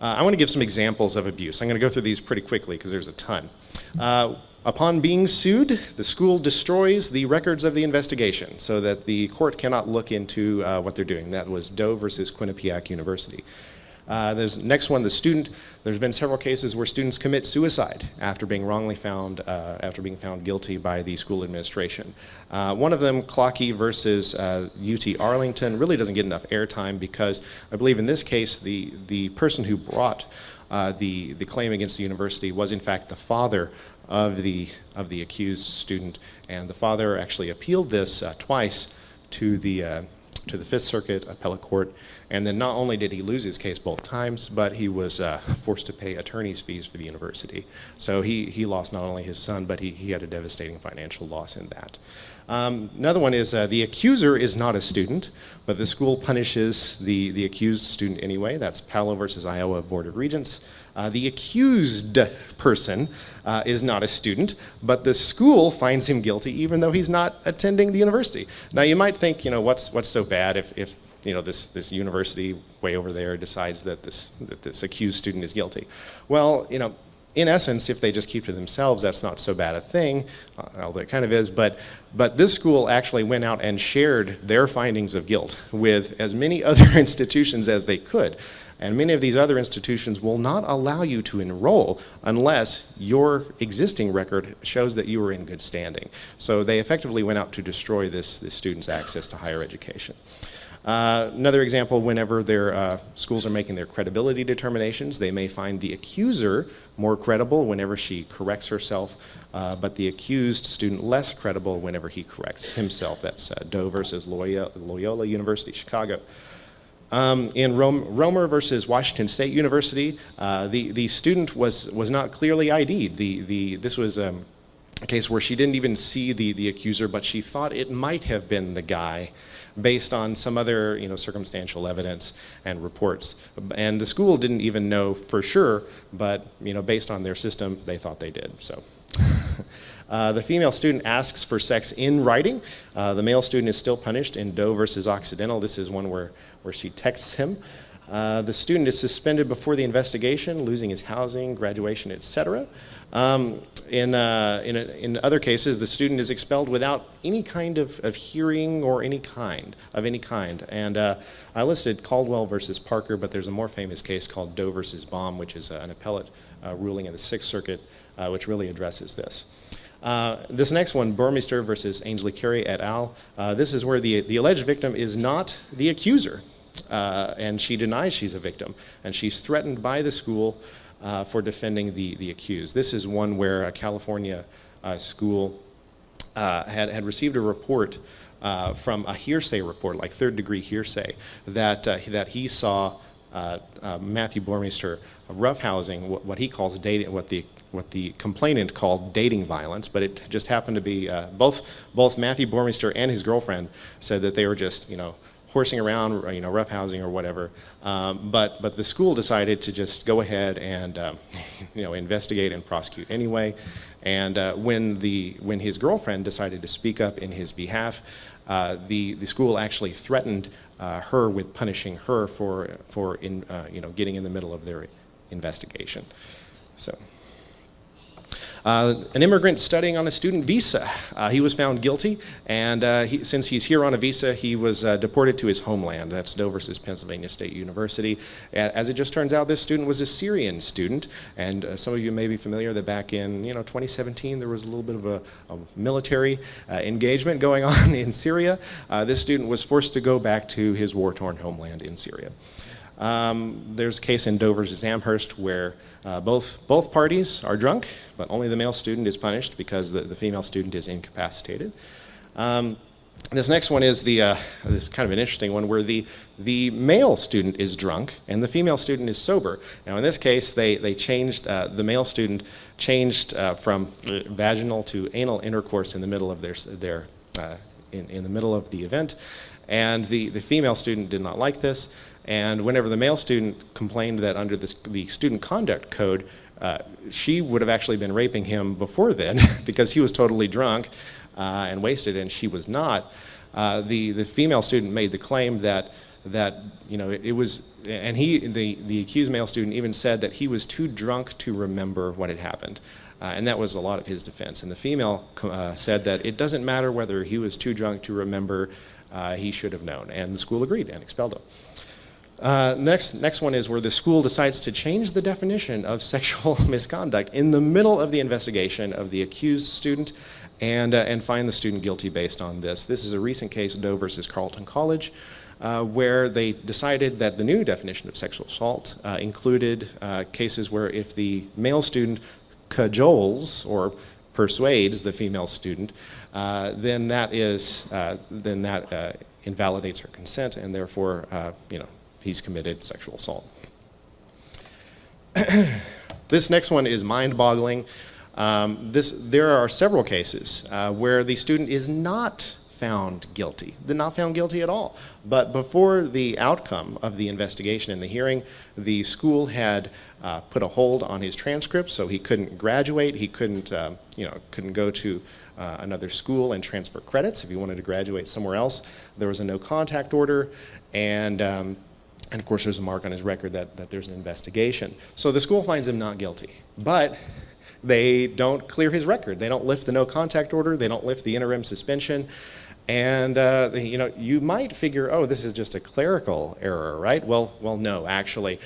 I want to give some examples of abuse. I'm going to go through these pretty quickly because there's a ton. Upon being sued, the school destroys the records of the investigation so that the court cannot look into what they're doing. That was Doe versus Quinnipiac University. There's next one, the student. There's been several cases where students commit suicide after being wrongly found, found guilty by the school administration. One of them, Clockey versus UT Arlington, really doesn't get enough airtime because I believe in this case the person who brought the claim against the university was in fact the father of the accused student, and the father actually appealed this twice to the Fifth Circuit Appellate Court, and then not only did he lose his case both times, but he was forced to pay attorney's fees for the university. So he lost not only his son, but he had a devastating financial loss in that. Another one is the accuser is not a student, but the school punishes the accused student anyway. That's Palo versus Iowa Board of Regents. The accused person is not a student, but the school finds him guilty even though he's not attending the university. Now you might think, what's so bad if this university way over there decides that this accused student is guilty? Well, in essence, if they just keep to themselves, that's not so bad a thing, although it kind of is, but this school actually went out and shared their findings of guilt with as many other institutions as they could. And many of these other institutions will not allow you to enroll unless your existing record shows that you were in good standing. So they effectively went out to destroy this student's access to higher education. Another example, whenever their schools are making their credibility determinations, they may find the accuser more credible whenever she corrects herself, but the accused student less credible whenever he corrects himself. That's Doe versus Loyola University, Chicago. In Romer versus Washington State University, the student was not clearly ID'd. This was a case where she didn't even see the accuser, but she thought it might have been the guy based on some other circumstantial evidence and reports. And the school didn't even know for sure, but based on their system, they thought they did. So. The female student asks for sex in writing. The male student is still punished in Doe versus Occidental. This is one where she texts him. The student is suspended before the investigation, losing his housing, graduation, etc. In other cases, the student is expelled without any kind of hearing or any kind. And I listed Caldwell versus Parker, but there's a more famous case called Doe versus Baum, which is an appellate ruling in the Sixth Circuit, which really addresses this. This next one, Burmeister versus Ainsley Carey et al. This is where the alleged victim is not the accuser, and she denies she's a victim, and she's threatened by the school for defending the accused. This is one where a California school had received a report from a hearsay report, like third-degree hearsay, that he saw Matthew Burmeister roughhousing what he calls dating, what the complainant called dating violence, but it just happened to be both Matthew Burmeister and his girlfriend said that they were just horsing around, roughhousing or whatever. But the school decided to just go ahead and investigate and prosecute anyway. And when his girlfriend decided to speak up in his behalf, the school actually threatened her with punishing her for getting in the middle of their investigation. So. An immigrant studying on a student visa. He was found guilty, and since he's here on a visa, he was deported to his homeland. That's Doe versus Pennsylvania State University. As it just turns out, this student was a Syrian student, and some of you may be familiar that back in 2017 there was a little bit of a military engagement going on in Syria. This student was forced to go back to his war-torn homeland in Syria. There's a case in Doe versus Amherst where both parties are drunk, but only the male student is punished because the female student is incapacitated. This next one is this is kind of an interesting one where the male student is drunk and the female student is sober. Now in this case, they changed, the male student changed from vaginal to anal intercourse in the middle of in the middle of the event, and the female student did not like this. And whenever the male student complained that under the student conduct code, she would have actually been raping him before then because he was totally drunk and wasted, and she was not. The female student made the claim that that, it was, and the accused male student even said that he was too drunk to remember what had happened. And that was a lot of his defense. And the female said that it doesn't matter whether he was too drunk to remember, he should have known. And the school agreed and expelled him. Next one is where the school decides to change the definition of sexual misconduct in the middle of the investigation of the accused student and find the student guilty based on this. This is a recent case, Doe versus Carleton College, where they decided that the new definition of sexual assault included cases where if the male student cajoles or persuades the female student, then that invalidates her consent, and therefore, he's committed sexual assault. This next one is mind-boggling. There are several cases where the student is not found guilty. They're not found guilty at all. But before the outcome of the investigation and the hearing, the school had put a hold on his transcripts, so he couldn't graduate. He couldn't go to another school and transfer credits if he wanted to graduate somewhere else. There was a no contact order, and of course there's a mark on his record that there's an investigation. So the school finds him not guilty, but they don't clear his record. They don't lift the no contact order. They don't lift the interim suspension. And you might figure, oh, this is just a clerical error, right? Well, no, actually,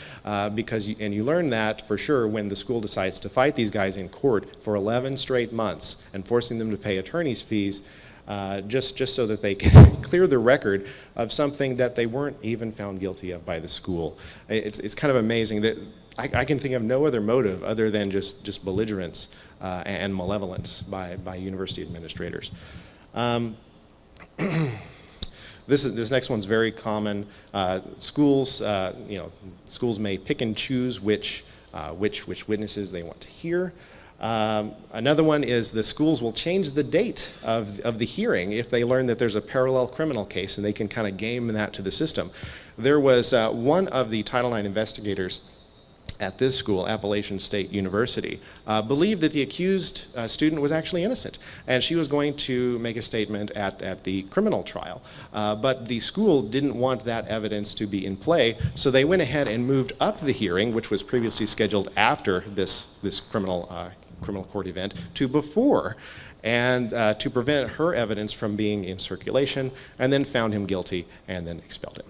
because you learn that for sure when the school decides to fight these guys in court for 11 straight months and forcing them to pay attorney's fees, just so that they can clear the record of something that they weren't even found guilty of by the school. It's kind of amazing that I can think of no other motive other than just belligerence and malevolence by university administrators. This next one's very common. Schools may pick and choose which witnesses they want to hear. Another one is the schools will change the date of the hearing if they learn that there's a parallel criminal case, and they can kind of game that to the system. There was one of the Title IX investigators at this school, Appalachian State University, believed that the accused student was actually innocent, and she was going to make a statement at the criminal trial. But the school didn't want that evidence to be in play, so they went ahead and moved up the hearing, which was previously scheduled after this criminal court event, to before, and to prevent her evidence from being in circulation, and then found him guilty and then expelled him.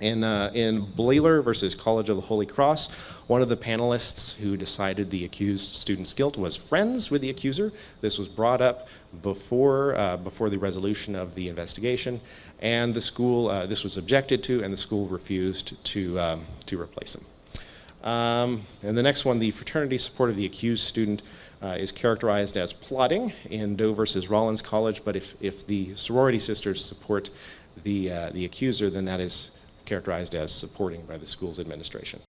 In Blaler versus College of the Holy Cross, one of the panelists who decided the accused student's guilt was friends with the accuser. This was brought up before the resolution of the investigation, and the school, this was objected to, and the school refused to replace him. And the next one, the fraternity support of the accused student is characterized as plotting in Doe versus Rollins College, but if the sorority sisters support the accuser, then that is characterized as supporting by the school's administration.